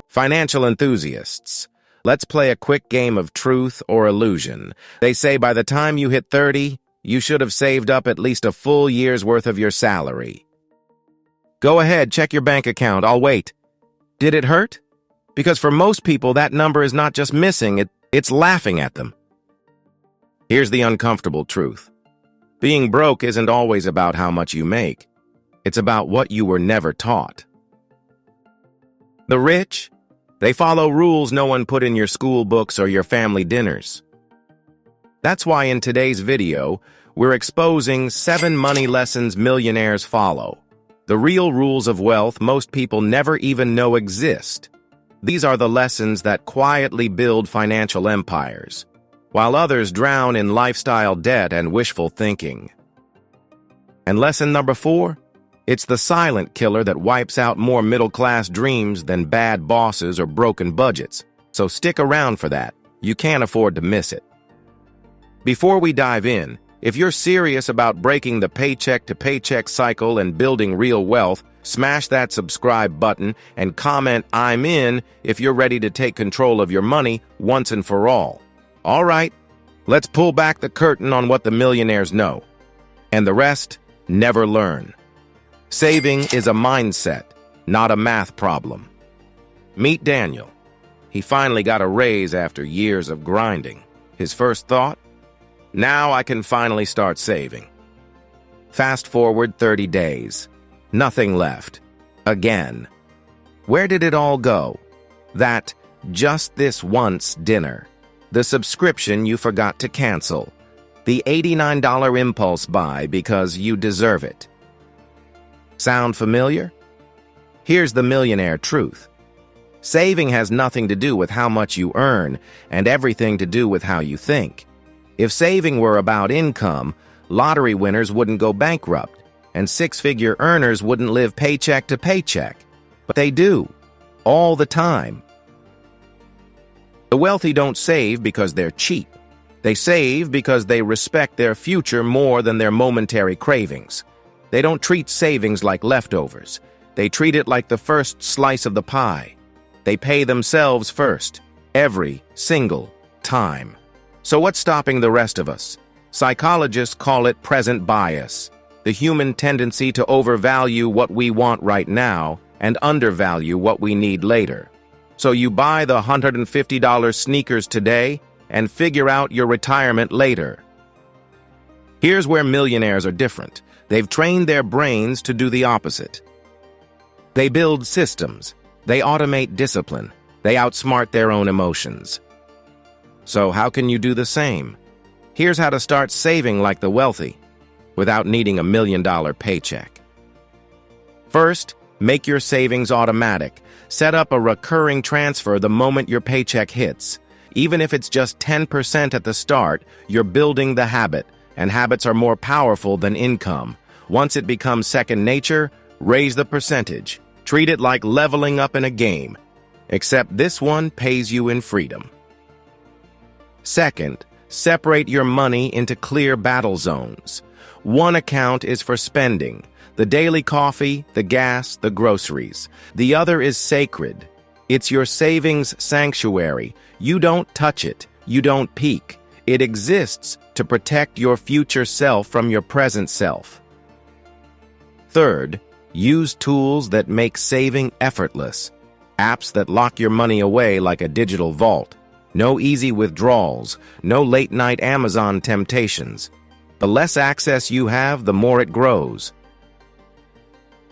Financial enthusiasts, let's play a quick game of truth or illusion. They say by the time you hit 30, you should have saved up at least a full year's worth of your salary. Go ahead, check your bank account, I'll wait. Did it hurt? Because for most people, that number is not just missing, it's laughing at them. Here's the uncomfortable truth. Being broke isn't always about how much you make. It's about what you were never taught. The rich, they follow rules no one put in your school books or your family dinners. That's why in today's video, we're exposing 7 money lessons millionaires follow. The real rules of wealth most people never even know exist. These are the lessons that quietly build financial empires, while others drown in lifestyle debt and wishful thinking. And lesson number 4? It's the silent killer that wipes out more middle-class dreams than bad bosses or broken budgets. So stick around for that. You can't afford to miss it. Before we dive in, if you're serious about breaking the paycheck-to-paycheck cycle and building real wealth, smash that subscribe button and comment "I'm in" if you're ready to take control of your money once and for all. All right, let's pull back the curtain on what the millionaires know. And the rest, never learn. Saving is a mindset, not a math problem. Meet Daniel. He finally got a raise after years of grinding. His first thought? Now I can finally start saving. Fast forward 30 days. Nothing left. Again. Where did it all go? That just this once dinner. The subscription you forgot to cancel. The $89 impulse buy because you deserve it. Sound familiar? Here's the millionaire truth. Saving has nothing to do with how much you earn and everything to do with how you think. If saving were about income, lottery winners wouldn't go bankrupt, and six-figure earners wouldn't live paycheck to paycheck. But they do, all the time. The wealthy don't save because they're cheap. They save because they respect their future more than their momentary cravings. They don't treat savings like leftovers. They treat it like the first slice of the pie. They pay themselves first, every single time. So what's stopping the rest of us? Psychologists call it present bias, the human tendency to overvalue what we want right now and undervalue what we need later. So you buy the $150 sneakers today and figure out your retirement later. Here's where millionaires are different. They've trained their brains to do the opposite. They build systems. They automate discipline. They outsmart their own emotions. So how can you do the same? Here's how to start saving like the wealthy without needing $1 million paycheck. First, make your savings automatic. Set up a recurring transfer the moment your paycheck hits. Even if it's just 10% at the start, you're building the habit, and habits are more powerful than income. Once it becomes second nature, raise the percentage. Treat it like leveling up in a game, except this one pays you in freedom. Second, separate your money into clear battle zones. One account is for spending, the daily coffee, the gas, the groceries. The other is sacred. It's your savings sanctuary. You don't touch it. You don't peek. It exists to protect your future self from your present self. Third, use tools that make saving effortless. Apps that lock your money away like a digital vault. No easy withdrawals, no late-night Amazon temptations. The less access you have, the more it grows.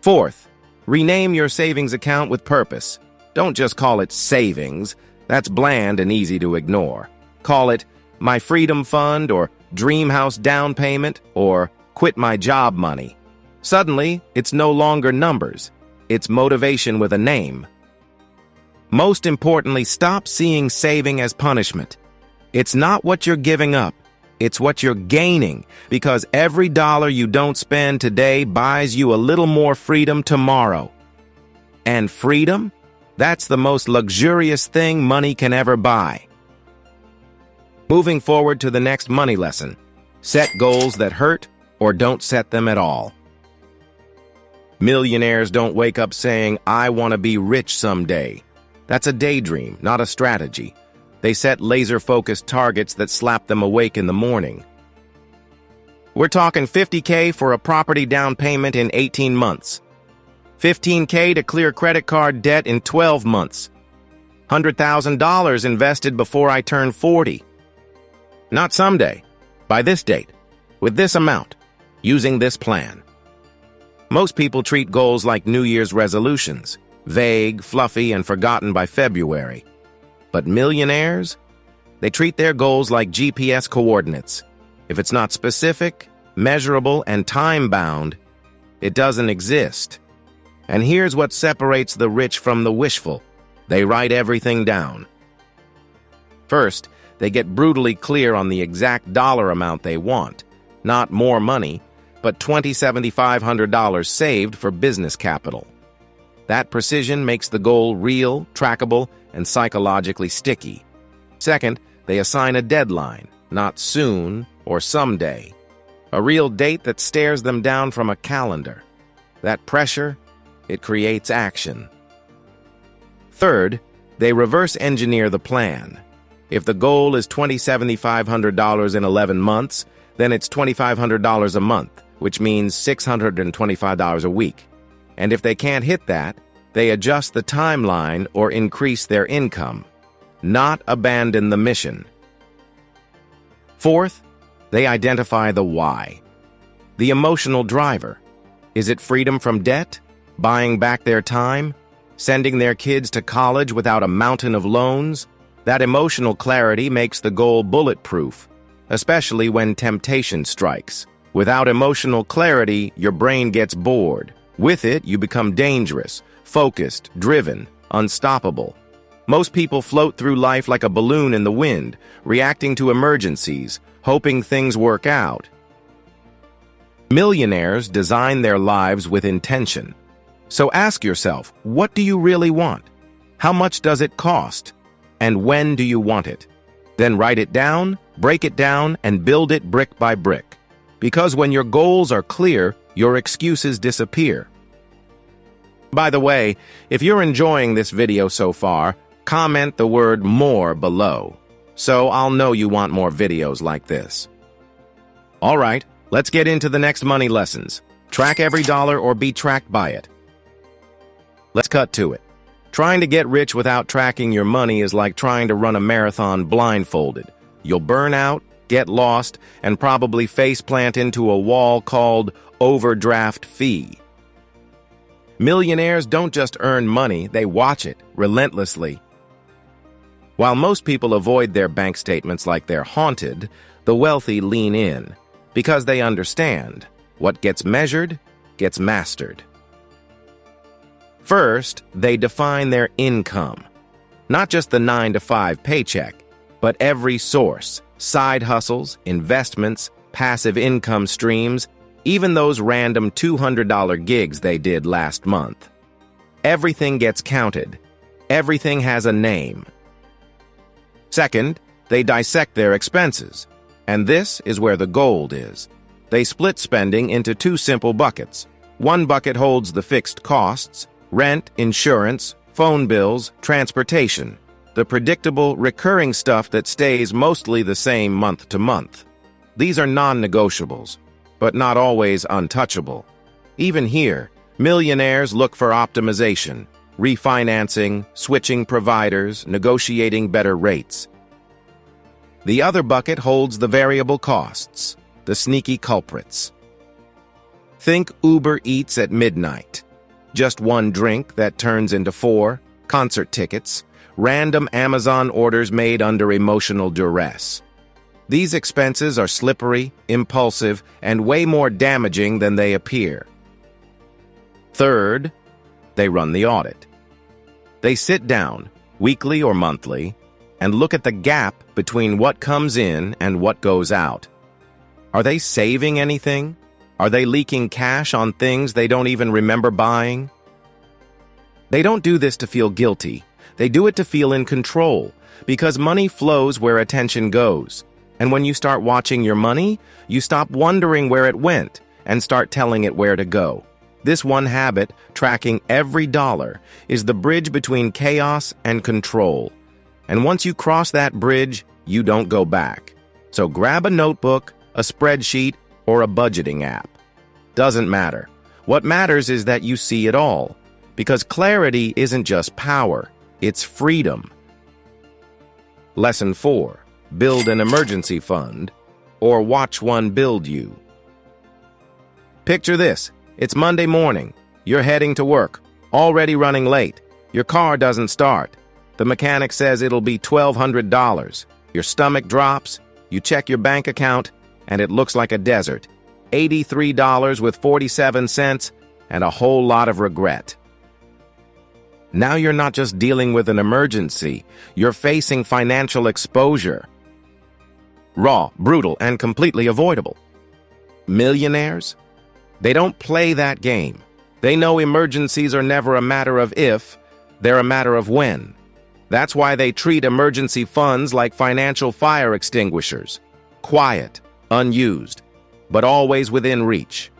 Fourth, rename your savings account with purpose. Don't just call it savings. That's bland and easy to ignore. Call it My Freedom Fund or Dream House Down Payment or Quit My Job Money. Suddenly, it's no longer numbers. It's motivation with a name. Most importantly, stop seeing saving as punishment. It's not what you're giving up. It's what you're gaining, because every dollar you don't spend today buys you a little more freedom tomorrow. And freedom? That's the most luxurious thing money can ever buy. Moving forward to the next money lesson. Set goals that hurt or don't set them at all. Millionaires don't wake up saying, "I want to be rich someday." That's a daydream, not a strategy. They set laser-focused targets that slap them awake in the morning. We're talking $50K for a property down payment in 18 months. $15K to clear credit card debt in 12 months. $100,000 invested before I turn 40. Not someday. By this date. With this amount. Using this plan. Most people treat goals like New Year's resolutions. Vague, fluffy, and forgotten by February. But millionaires? They treat their goals like GPS coordinates. If it's not specific, measurable, and time-bound, it doesn't exist. And here's what separates the rich from the wishful. They write everything down. First, they get brutally clear on the exact dollar amount they want. Not more money, but $7,500 saved for business capital. That precision makes the goal real, trackable, and psychologically sticky. Second, they assign a deadline, not soon or someday. A real date that stares them down from a calendar. That pressure, it creates action. Third, they reverse engineer the plan. If the goal is $7,500 in 11 months, then it's $2,500 a month, which means $625 a week. And if they can't hit that, they adjust the timeline or increase their income, not abandon the mission. Fourth, they identify the why. The emotional driver. Is it freedom from debt? Buying back their time? Sending their kids to college without a mountain of loans? That emotional clarity makes the goal bulletproof, especially when temptation strikes. Without emotional clarity, your brain gets bored. With it, you become dangerous, focused, driven, unstoppable. Most people float through life like a balloon in the wind, reacting to emergencies, hoping things work out. Millionaires design their lives with intention. So ask yourself, what do you really want? How much does it cost? And when do you want it? Then write it down, break it down, and build it brick by brick. Because when your goals are clear, your excuses disappear. By the way, if you're enjoying this video so far, comment the word "more" below, so I'll know you want more videos like this. All right, let's get into the next money lessons. Track every dollar or be tracked by it. Let's cut to it. Trying to get rich without tracking your money is like trying to run a marathon blindfolded. You'll burn out, get lost, and probably faceplant into a wall called overdraft fee. Millionaires don't just earn money, they watch it relentlessly. While most people avoid their bank statements like they're haunted, the wealthy lean in, because they understand what gets measured gets mastered. First, they define their income. Not just the 9-to-5 paycheck, but every source, side hustles, investments, passive income streams, even those random $200 gigs they did last month. Everything gets counted. Everything has a name. Second, they dissect their expenses. And this is where the gold is. They split spending into two simple buckets. One bucket holds the fixed costs, rent, insurance, phone bills, transportation, the predictable, recurring stuff that stays mostly the same month to month. These are non-negotiables, but not always untouchable. Even here, millionaires look for optimization, refinancing, switching providers, negotiating better rates. The other bucket holds the variable costs, the sneaky culprits. Think Uber Eats at midnight. Just one drink that turns into 4, concert tickets, random Amazon orders made under emotional duress. These expenses are slippery, impulsive, and way more damaging than they appear. Third, they run the audit. They sit down, weekly or monthly, and look at the gap between what comes in and what goes out. Are they saving anything? Are they leaking cash on things they don't even remember buying? They don't do this to feel guilty. They do it to feel in control, because money flows where attention goes. And when you start watching your money, you stop wondering where it went and start telling it where to go. This one habit, tracking every dollar, is the bridge between chaos and control. And once you cross that bridge, you don't go back. So grab a notebook, a spreadsheet, or a budgeting app. Doesn't matter. What matters is that you see it all. Because clarity isn't just power, it's freedom. Lesson 4. Build an emergency fund, or watch one build you. Picture this. It's Monday morning. You're heading to work, already running late. Your car doesn't start. The mechanic says it'll be $1,200. Your stomach drops, you check your bank account, and it looks like a desert. $83 with 47 cents, and a whole lot of regret. Now you're not just dealing with an emergency, you're facing financial exposure. Raw, brutal, and completely avoidable. Millionaires? They don't play that game. They know emergencies are never a matter of if, they're a matter of when. That's why they treat emergency funds like financial fire extinguishers. Quiet, unused, but always within reach.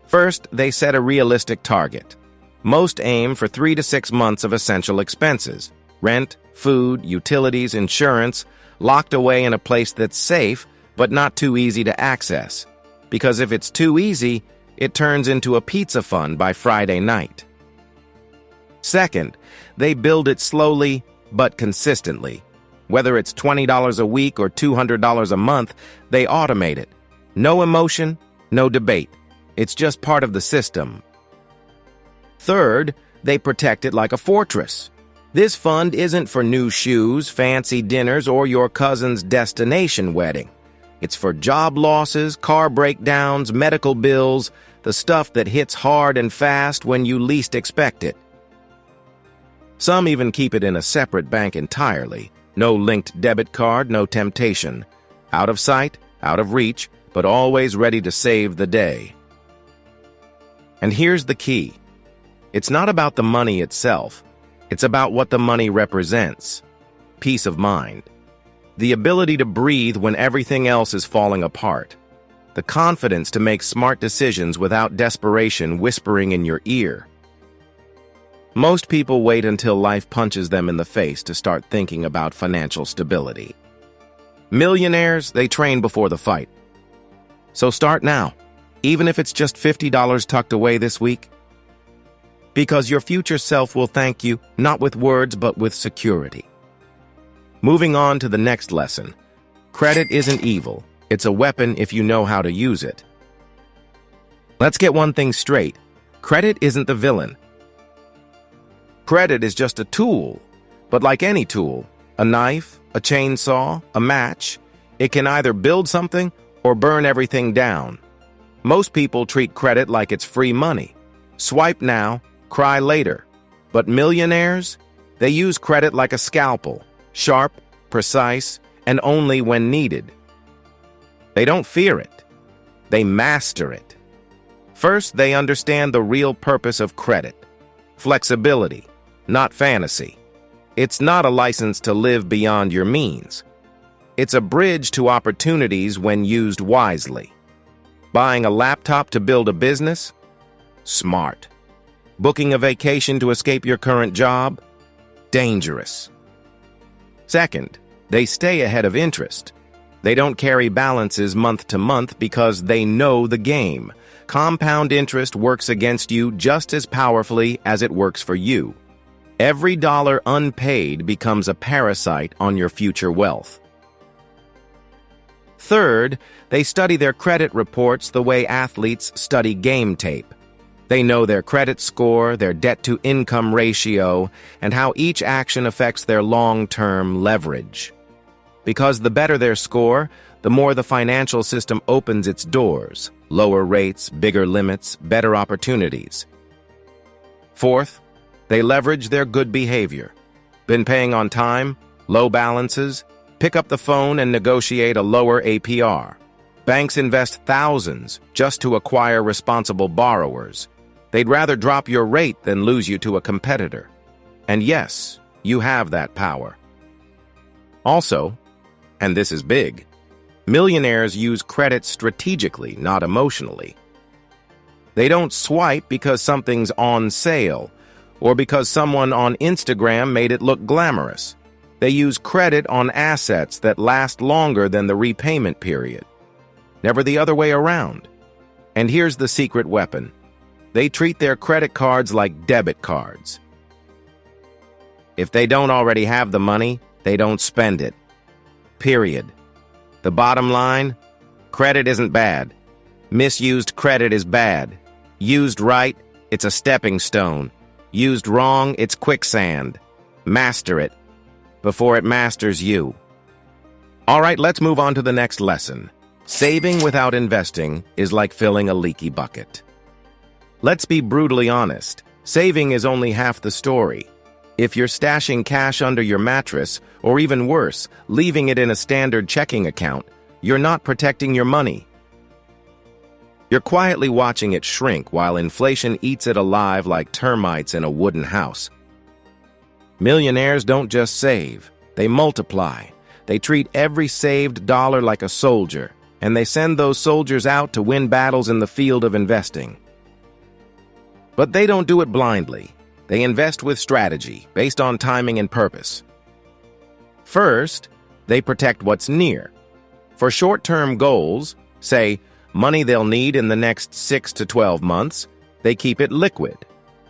First, they set a realistic target. Most aim for 3 to 6 months of essential expenses. Rent, food, utilities, insurance, locked away in a place that's safe, but not too easy to access. Because if it's too easy, it turns into a pizza fund by Friday night. Second, they build it slowly but consistently. Whether it's $20 a week or $200 a month, they automate it. No emotion, no debate. It's just part of the system. Third, they protect it like a fortress. This fund isn't for new shoes, fancy dinners, or your cousin's destination wedding. It's for job losses, car breakdowns, medical bills, the stuff that hits hard and fast when you least expect it. Some even keep it in a separate bank entirely. No linked debit card, no temptation. Out of sight, out of reach, but always ready to save the day. And here's the key. It's not about the money itself. It's about what the money represents. Peace of mind. The ability to breathe when everything else is falling apart. The confidence to make smart decisions without desperation whispering in your ear. Most people wait until life punches them in the face to start thinking about financial stability. Millionaires, they train before the fight. So start now, even if it's just $50 tucked away this week. Because your future self will thank you, not with words, but with security. Moving on to the next lesson. Credit isn't evil. It's a weapon if you know how to use it. Let's get one thing straight. Credit isn't the villain. Credit is just a tool. But like any tool, a knife, a chainsaw, a match, it can either build something or burn everything down. Most people treat credit like it's free money. Swipe now, cry later. But millionaires, they use credit like a scalpel. Sharp, precise, and only when needed. They don't fear it. They master it. First, they understand the real purpose of credit. Flexibility, not fantasy. It's not a license to live beyond your means. It's a bridge to opportunities when used wisely. Buying a laptop to build a business? Smart. Booking a vacation to escape your current job? Dangerous. Second, they stay ahead of interest. They don't carry balances month to month because they know the game. Compound interest works against you just as powerfully as it works for you. Every dollar unpaid becomes a parasite on your future wealth. Third, they study their credit reports the way athletes study game tape. They know their credit score, their debt-to-income ratio, and how each action affects their long-term leverage. Because the better their score, the more the financial system opens its doors. Lower rates, bigger limits, better opportunities. Fourth, they leverage their good behavior. Been paying on time? Low balances? Pick up the phone and negotiate a lower APR. Banks invest thousands just to acquire responsible borrowers. They'd rather drop your rate than lose you to a competitor. And yes, you have that power. Also, and this is big, millionaires use credit strategically, not emotionally. They don't swipe because something's on sale or because someone on Instagram made it look glamorous. They use credit on assets that last longer than the repayment period. Never the other way around. And here's the secret weapon. They treat their credit cards like debit cards. If they don't already have the money, they don't spend it. Period. The bottom line? Credit isn't bad. Misused credit is bad. Used right, it's a stepping stone. Used wrong, it's quicksand. Master it before it masters you. All right, let's move on to the next lesson. Saving without investing is like filling a leaky bucket. Let's be brutally honest. Saving is only half the story. If you're stashing cash under your mattress, or even worse, leaving it in a standard checking account, you're not protecting your money. You're quietly watching it shrink while inflation eats it alive like termites in a wooden house. Millionaires don't just save, they multiply. They treat every saved dollar like a soldier, and they send those soldiers out to win battles in the field of investing. But they don't do it blindly. They invest with strategy, based on timing and purpose. First, they protect what's near. For short-term goals, say, money they'll need in the next 6 to 12 months, they keep it liquid.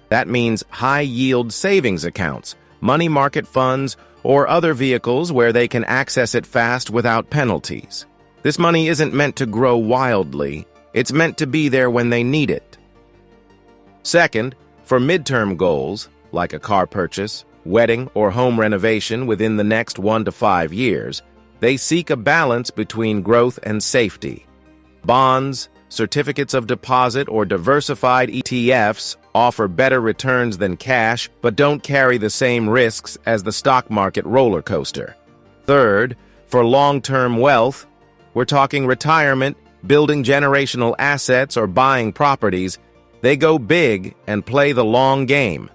That means high-yield savings accounts, money market funds, or other vehicles where they can access it fast without penalties. This money isn't meant to grow wildly. It's meant to be there when they need it. Second, for midterm goals, like a car purchase, wedding, or home renovation within the next 1 to 5 years, they seek a balance between growth and safety. Bonds, certificates of deposit, or diversified ETFs offer better returns than cash but don't carry the same risks as the stock market roller coaster. Third, for long-term wealth, we're talking retirement, building generational assets, or buying properties. They go big and play the long game.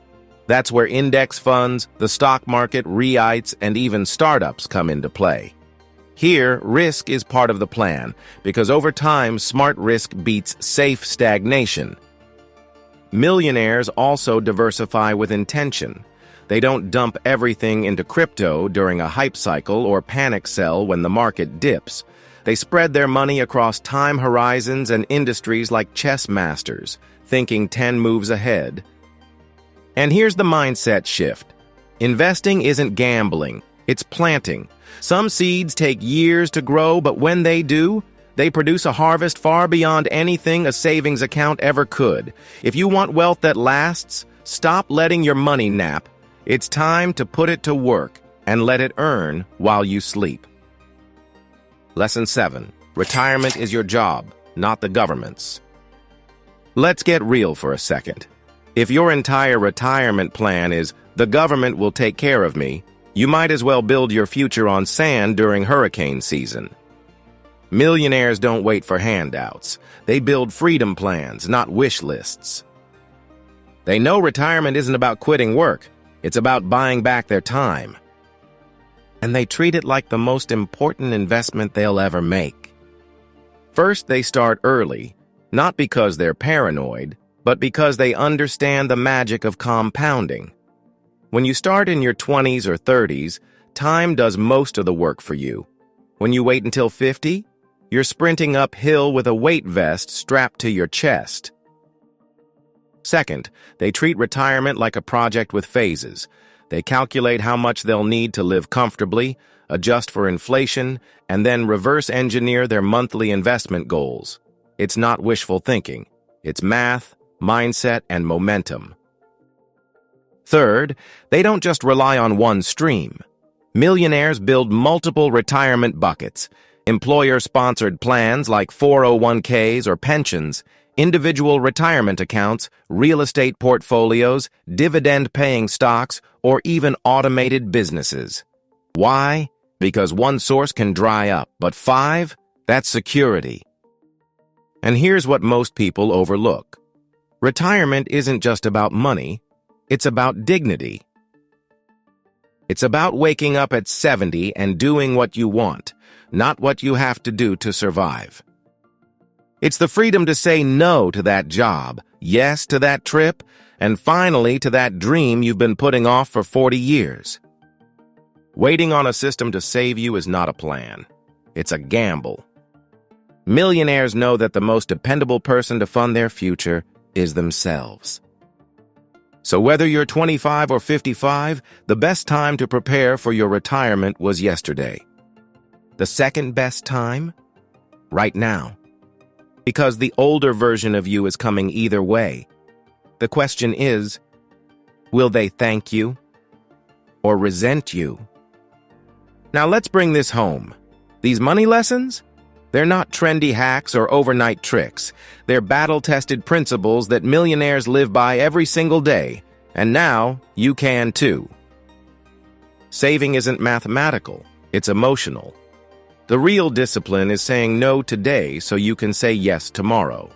That's where index funds, the stock market, REITs, and even startups come into play. Here, risk is part of the plan, because over time, smart risk beats safe stagnation. Millionaires also diversify with intention. They don't dump everything into crypto during a hype cycle or panic sell when the market dips. They spread their money across time horizons and industries like chess masters, thinking 10 moves ahead. And here's the mindset shift. Investing isn't gambling, it's planting. Some seeds take years to grow, but when they do, they produce a harvest far beyond anything a savings account ever could. If you want wealth that lasts, stop letting your money nap. It's time to put it to work and let it earn while you sleep. Lesson 7. Retirement is your job, not the government's. Let's get real for a second. If your entire retirement plan is, the government will take care of me, you might as well build your future on sand during hurricane season. Millionaires don't wait for handouts. They build freedom plans, not wish lists. They know retirement isn't about quitting work. It's about buying back their time. And they treat it like the most important investment they'll ever make. First, they start early, not because they're paranoid, but because they understand the magic of compounding. When you start in your 20s or 30s, time does most of the work for you. When you wait until 50, you're sprinting uphill with a weight vest strapped to your chest. Second, they treat retirement like a project with phases. They calculate how much they'll need to live comfortably, adjust for inflation, and then reverse engineer their monthly investment goals. It's not wishful thinking. It's math, mindset, and momentum. Third, they don't just rely on one stream. Millionaires build multiple retirement buckets, employer-sponsored plans like 401ks or pensions, individual retirement accounts, real estate portfolios, dividend-paying stocks, or even automated businesses. Why? Because one source can dry up, but 5? That's security. And here's what most people overlook. Retirement isn't just about money, it's about dignity. It's about waking up at 70 and doing what you want, not what you have to do to survive. It's the freedom to say no to that job, yes to that trip, and finally to that dream you've been putting off for 40 years. Waiting on a system to save you is not a plan. It's a gamble. Millionaires know that the most dependable person to fund their future is themselves. So whether you're 25 or 55, the best time to prepare for your retirement was yesterday. The second best time? Right now. Because the older version of you is coming either way. The question is, will they thank you or resent you? Now let's bring this home. These money lessons? They're not trendy hacks or overnight tricks. They're battle-tested principles that millionaires live by every single day. And now, you can too. Saving isn't mathematical, it's emotional. The real discipline is saying no today so you can say yes tomorrow.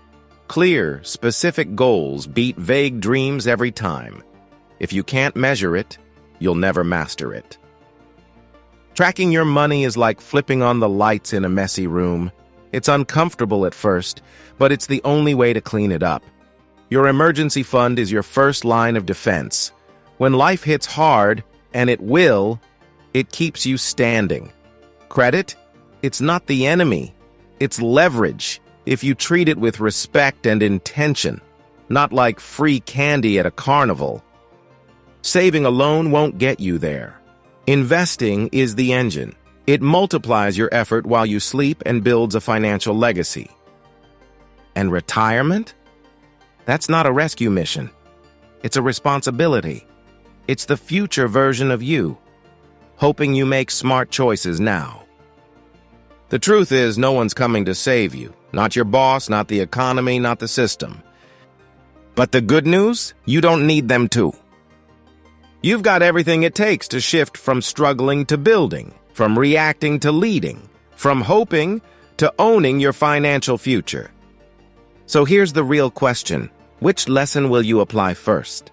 Clear, specific goals beat vague dreams every time. If you can't measure it, you'll never master it. Tracking your money is like flipping on the lights in a messy room. It's uncomfortable at first, but it's the only way to clean it up. Your emergency fund is your first line of defense. When life hits hard, and it will, it keeps you standing. Credit? It's not the enemy. It's leverage, if you treat it with respect and intention, not like free candy at a carnival. Saving alone won't get you there. Investing is the engine. It multiplies your effort while you sleep and builds a financial legacy. And retirement? That's not a rescue mission. It's a responsibility. It's the future version of you, hoping you make smart choices now. The truth is, no one's coming to save you. Not your boss, not the economy, not the system. But the good news? You don't need them to. You've got everything it takes to shift from struggling to building, from reacting to leading, from hoping to owning your financial future. So here's the real question. Which lesson will you apply first?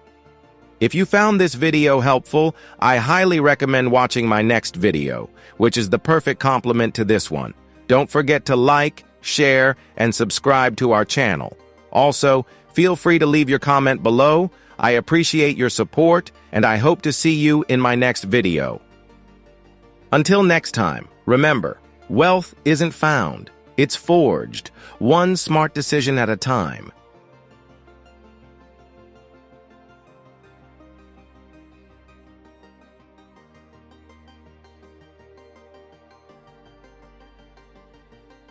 If you found this video helpful, I highly recommend watching my next video, which is the perfect complement to this one. Don't forget to like, share, and subscribe to our channel. Also, feel free to leave your comment below. I appreciate your support, and I hope to see you in my next video. Until next time, remember, wealth isn't found, it's forged, one smart decision at a time.